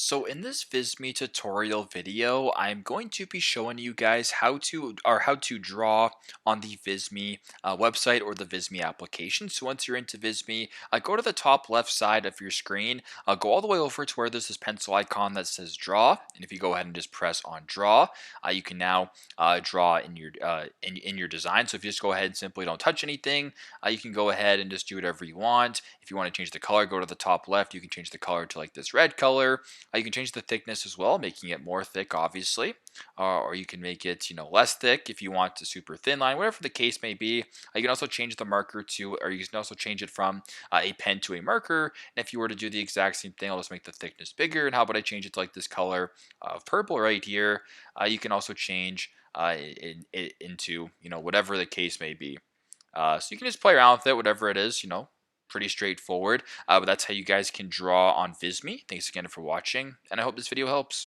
So in this Visme tutorial video, I'm going to be showing you guys how to draw on the Visme website or the Visme application. So once you're into Visme, go to the top left side of your screen, go all the way over to where there's this pencil icon that says draw. And if you go ahead and just press on draw, you can now draw in your design. So if you just go ahead and simply don't touch anything, you can go ahead and just do whatever you want. If you want to change the color, go to the top left. You can change the color to like this red color. You can change the thickness as well, making it more thick, obviously, or you can make it, less thick if you want a super thin line, whatever the case may be. You can also change the marker to, or you can also change it from a pen to a marker. And if you were to do the exact same thing, I'll just make the thickness bigger. And how about I change it to like this color of purple right here? You can also change it into, whatever the case may be. So you can just play around with it, whatever it is, pretty straightforward. But that's how you guys can draw on Visme. Thanks again for watching, and I hope this video helps.